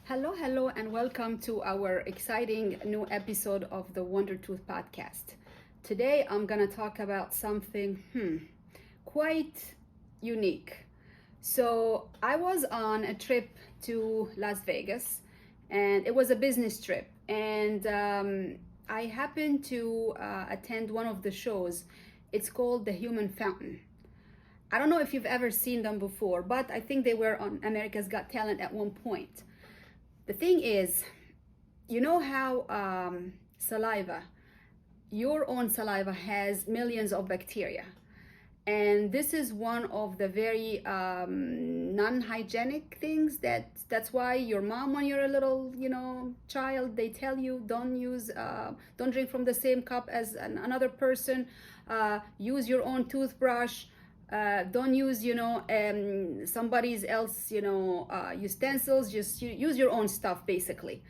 Hello, and welcome to our exciting new episode of the Wonder Tooth podcast. Today, I'm gonna talk about something quite unique. So, I was on a trip to Las Vegas, and it was a business trip, and I happened to attend one of the shows. It's called The Human Fountain. I don't know if you've ever seen them before, but I think they were on America's Got Talent at one point. The thing is, you know how saliva, your own saliva has millions of bacteria. And this is one of the very non-hygienic things that's why your mom, when you're a little, child, they tell you don't drink from the same cup as another person, use your own toothbrush, don't use somebody's else utensils, just use your own stuff basically.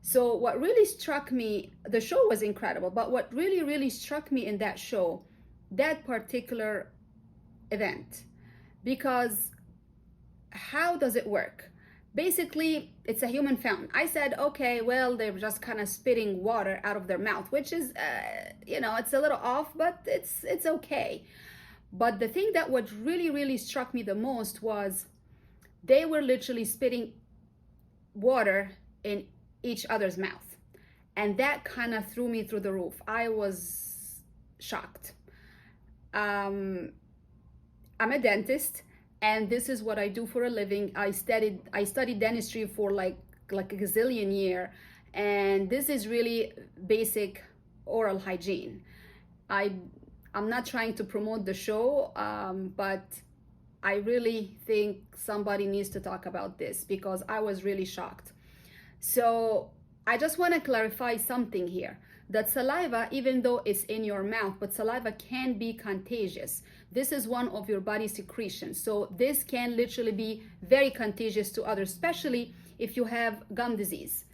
So what really struck me, the show was incredible, but what really struck me in that show, that particular event, because how does it work? Basically, it's a human fountain. I said, okay, well, they're just kind of spitting water out of their mouth, which is it's a little off, but it's okay. But the thing that what really struck me the most was they were literally spitting water in each other's mouth. And that kind of threw me through the roof. I was shocked. I'm a dentist, and this is what I do for a living. I studied dentistry for like a gazillion year, and this is really basic oral hygiene. I'm not trying to promote the show, but I really think somebody needs to talk about this because I was really shocked. So I just want to clarify something here. That saliva, even though it's in your mouth, but saliva can be contagious. This is one of your body secretions. So this can literally be very contagious to others, especially if you have gum disease.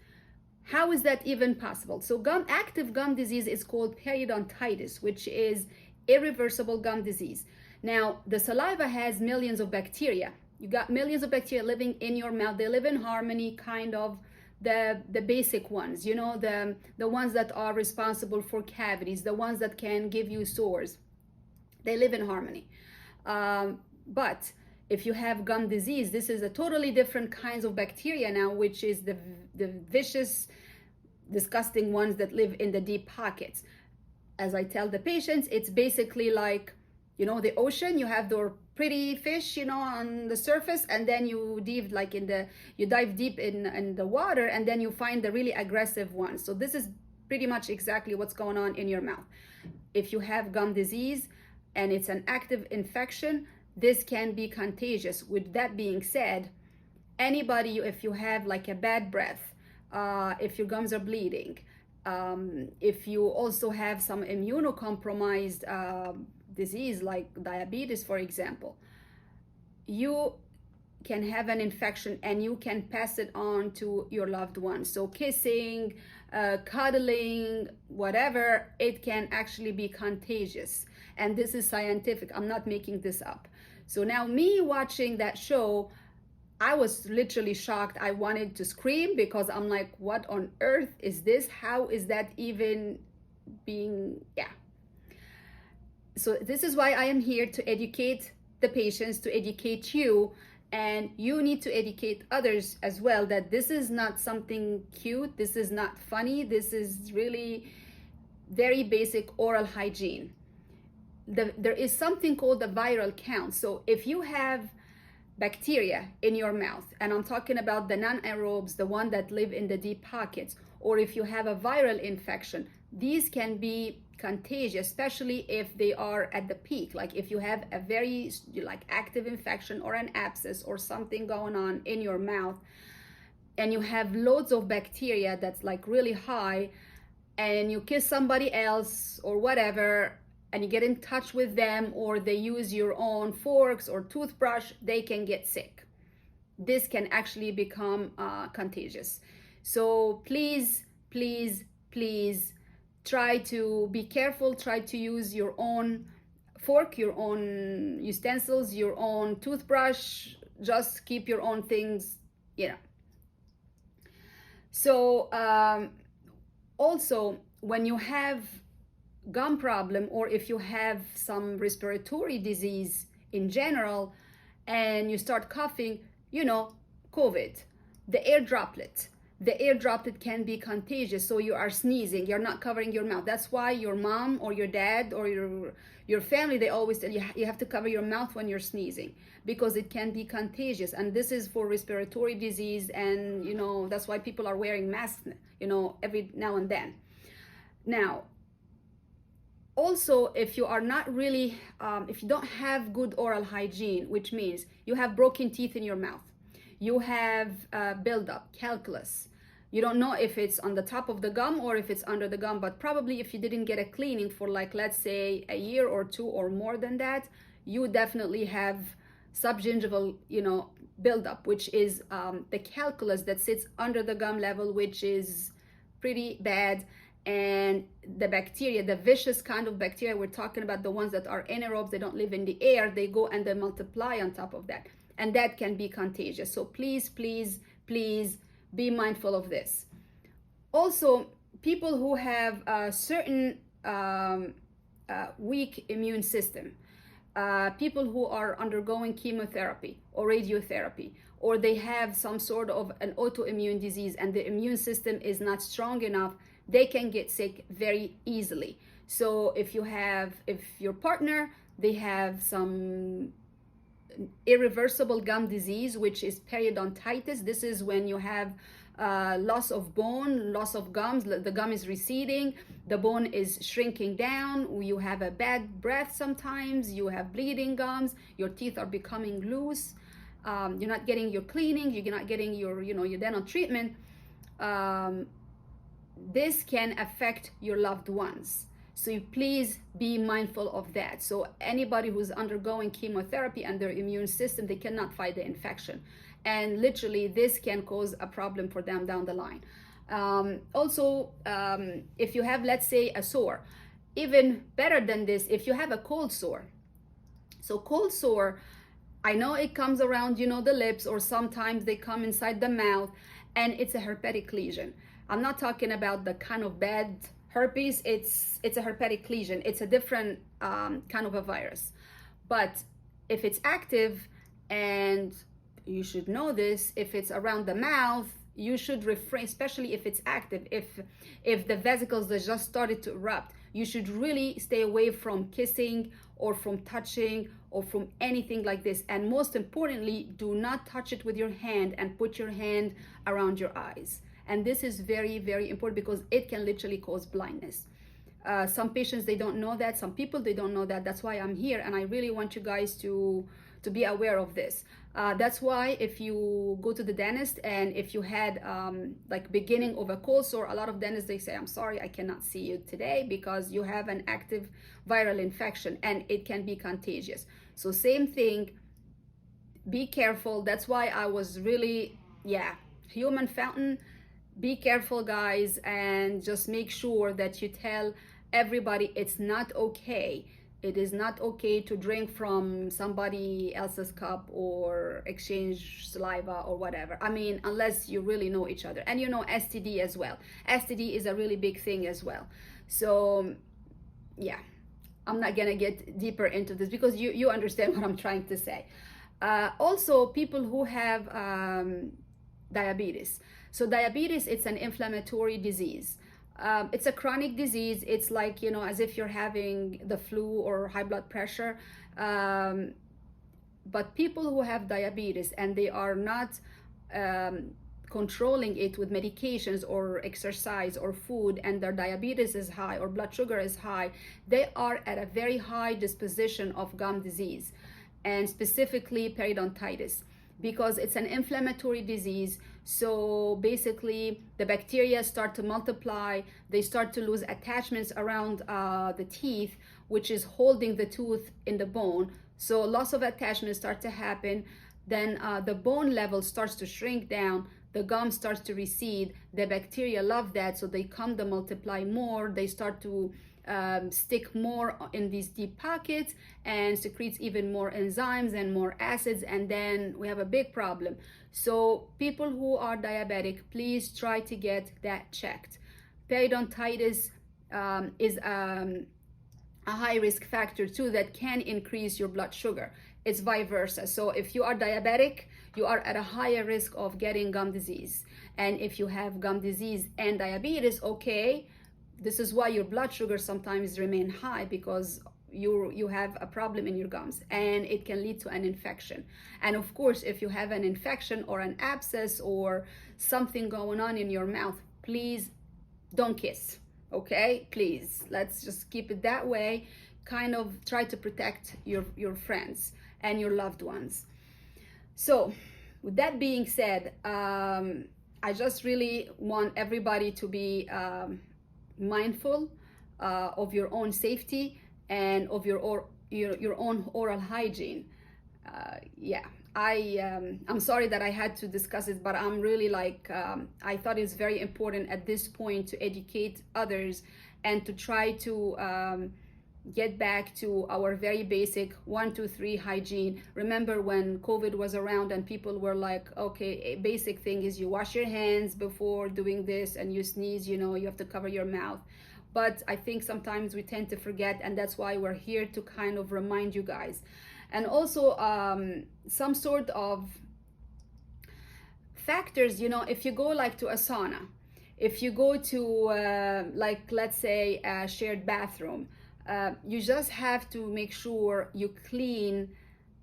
How is that even possible? So active gum disease is called periodontitis, which is irreversible gum disease. Now, the saliva has millions of bacteria. You got millions of bacteria living in your mouth. They live in harmony, kind of the basic ones, the ones that are responsible for cavities, the ones that can give you sores. They live in harmony. But if you have gum disease, this is a totally different kinds of bacteria now, which is the vicious, disgusting ones that live in the deep pockets. As I tell the patients, it's basically like, the ocean. You have the pretty fish, on the surface, and then you dive deep in the water, and then you find the really aggressive ones. So this is pretty much exactly what's going on in your mouth. If you have gum disease and it's an active infection, this can be contagious. With that being said, anybody, if you have like a bad breath, if your gums are bleeding, if you also have some immunocompromised disease like diabetes, for example, you can have an infection and you can pass it on to your loved ones. So kissing, cuddling, whatever, it can actually be contagious. And this is scientific. I'm not making this up. So now me watching that show, I was literally shocked. I wanted to scream because I'm like, what on earth is this? How is that even being, So this is why I am here, to educate the patients, to educate you, and you need to educate others as well, that this is not something cute, this is not funny, this is really very basic oral hygiene. There is something called the viral count. So if you have bacteria in your mouth, and I'm talking about the non-aerobes, the one that live in the deep pockets, or if you have a viral infection, these can be contagious, especially if they are at the peak. Like if you have a very active infection or an abscess or something going on in your mouth, and you have loads of bacteria that's like really high, and you kiss somebody else or whatever, and you get in touch with them, or they use your own forks or toothbrush, they can get sick. This can actually become contagious. So please try to be careful. Try to use your own fork, your own utensils, your own toothbrush. Just keep your own things, So also, when you have gum problem, or if you have some respiratory disease in general and you start coughing, you know, COVID, the air droplet, the air droplet can be contagious. So you are sneezing, you're not covering your mouth. That's why your mom or your dad or your family, they always tell you you have to cover your mouth when you're sneezing, because it can be contagious. And this is for respiratory disease, and you know, that's why people are wearing masks, you know, every now and then. Now, also, if you are not really, if you don't have good oral hygiene, which means you have broken teeth in your mouth, you have buildup, calculus, you don't know if it's on the top of the gum or if it's under the gum, but probably if you didn't get a cleaning for, like, let's say a year or two or more than that, you definitely have subgingival, you know, buildup, which is the calculus that sits under the gum level, which is pretty bad. And the bacteria, the vicious kind of bacteria we're talking about, the ones that are anaerobes, they don't live in the air, they go and they multiply on top of that, and that can be contagious. So please, please, please be mindful of this. Also, people who have a certain weak immune system, people who are undergoing chemotherapy or radiotherapy, or they have some sort of an autoimmune disease and the immune system is not strong enough, they can get sick very easily. So if your partner, they have some irreversible gum disease, which is periodontitis. This is when you have loss of bone, loss of gums, the gum is receding, the bone is shrinking down, you have a bad breath sometimes, you have bleeding gums, your teeth are becoming loose, you're not getting your cleaning, you're not getting your, you know, your dental treatment. This can affect your loved ones. So you please be mindful of that. So anybody who's undergoing chemotherapy and their immune system, they cannot fight the infection. And literally this can cause a problem for them down the line. Also, if you have, let's say, a sore, even better than this, if you have a cold sore. So cold sore, I know it comes around, you know, the lips, or sometimes they come inside the mouth, and it's a herpetic lesion. I'm not talking about the kind of bad herpes, it's a herpetic lesion. It's a different kind of a virus. But if it's active, and you should know this, if it's around the mouth, you should refrain, especially if it's active. If the vesicles that just started to erupt, you should really stay away from kissing or from touching or from anything like this. And most importantly, do not touch it with your hand and put your hand around your eyes. And this is very, very important, because it can literally cause blindness. Some patients, they don't know that. Some people, they don't know that. That's why I'm here, and I really want you guys to be aware of this. That's why if you go to the dentist and if you had like beginning of a cold sore, a lot of dentists, they say, I'm sorry, I cannot see you today because you have an active viral infection and it can be contagious. So same thing, be careful. That's why I was really, human fountain. Be careful, guys, and just make sure that you tell everybody it's not okay. It is not okay to drink from somebody else's cup or exchange saliva or whatever. I mean, unless you really know each other. And you know, STD as well. STD is a really big thing as well. So yeah, I'm not gonna get deeper into this because you understand what I'm trying to say. Also, people who have diabetes. So diabetes, it's an inflammatory disease. It's a chronic disease. It's like, you know, as if you're having the flu or high blood pressure. But people who have diabetes and they are not controlling it with medications or exercise or food, and their diabetes is high or blood sugar is high, they are at a very high disposition of gum disease, and specifically periodontitis, because it's an inflammatory disease. So basically the bacteria start to multiply, they start to lose attachments around the teeth, which is holding the tooth in the bone. So loss of attachments start to happen. Then the bone level starts to shrink down, the gum starts to recede. The bacteria love that, so they come to multiply more. They start to stick more in these deep pockets and secretes even more enzymes and more acids, and then we have a big problem. So people who are diabetic, please try to get that checked. Periodontitis is a high risk factor too that can increase your blood sugar. It's vice versa. So if you are diabetic, you are at a higher risk of getting gum disease. And if you have gum disease and diabetes, okay, this is why your blood sugar sometimes remain high, because you have a problem in your gums, and it can lead to an infection. And of course, if you have an infection or an abscess or something going on in your mouth, please don't kiss. Okay, please, let's just keep it that way. Kind of try to protect your friends and your loved ones. So with that being said, I just really want everybody to be mindful of your own safety and of your own oral hygiene. Yeah, I'm sorry that I had to discuss it, but I'm really like, I thought it's very important at this point to educate others and to try to get back to our very basic 1, 2, 3 hygiene. Remember when COVID was around and people were like, okay, a basic thing is you wash your hands before doing this, and you sneeze, you know, you have to cover your mouth. But I think sometimes we tend to forget, and that's why we're here to kind of remind you guys. And also some sort of factors, you know, if you go like to a sauna, if you go to like, let's say a shared bathroom, you just have to make sure you clean,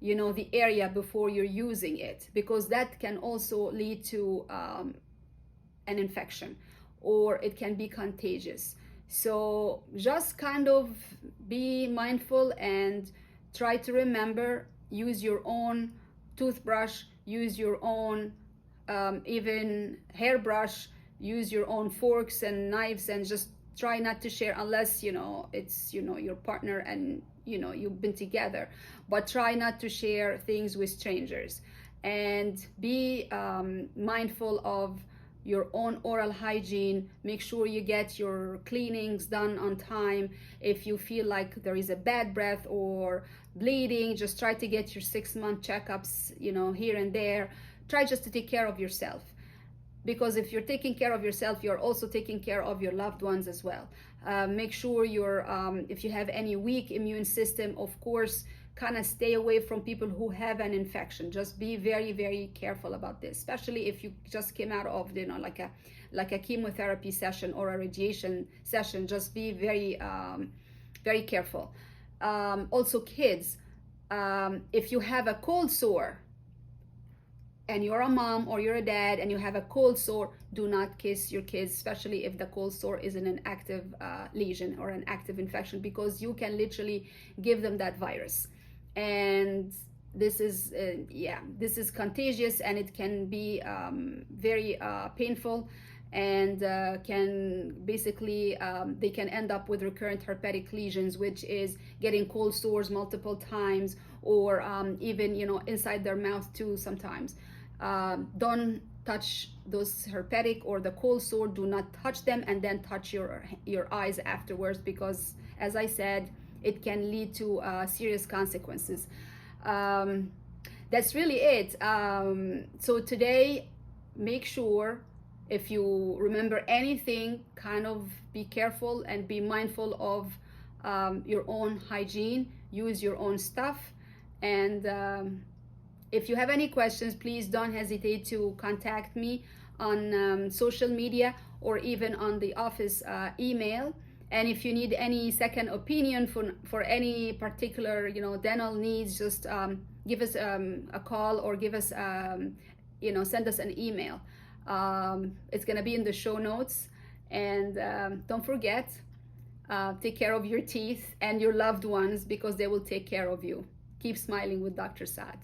you know, the area before you're using it, because that can also lead to an infection, or it can be contagious. So just kind of be mindful and try to remember, use your own toothbrush, use your own even hairbrush, use your own forks and knives, and just try not to share unless, you know, it's, you know, your partner and, you know, you've been together. But try not to share things with strangers, and be mindful of your own oral hygiene. Make sure you get your cleanings done on time. If you feel like there is a bad breath or bleeding, just try to get your 6-month checkups, you know, here and there. Try just to take care of yourself, because if you're taking care of yourself, you're also taking care of your loved ones as well. Make sure you're if you have any weak immune system, of course, kind of stay away from people who have an infection. Just be very, very careful about this, especially if you just came out of, you know, like a chemotherapy session or a radiation session. Just be very very careful. Also kids, if you have a cold sore and you're a mom or you're a dad and you have a cold sore, do not kiss your kids, especially if the cold sore is in an active lesion or an active infection, because you can literally give them that virus. And this is yeah, this is contagious, and it can be very painful, and can basically they can end up with recurrent herpetic lesions, which is getting cold sores multiple times, or even, you know, inside their mouth too sometimes. Don't touch those herpetic or the cold sore. Do not touch them and then touch your eyes afterwards, because as I said, it can lead to serious consequences. That's really it. So today, make sure, if you remember anything, kind of be careful and be mindful of your own hygiene. Use your own stuff. And if you have any questions, please don't hesitate to contact me on social media, or even on the office email. And if you need any second opinion for any particular, you know, dental needs, just give us a call, or give us you know, send us an email. It's gonna be in the show notes. And don't forget, take care of your teeth and your loved ones, because they will take care of you. Keep smiling with Dr. Saad.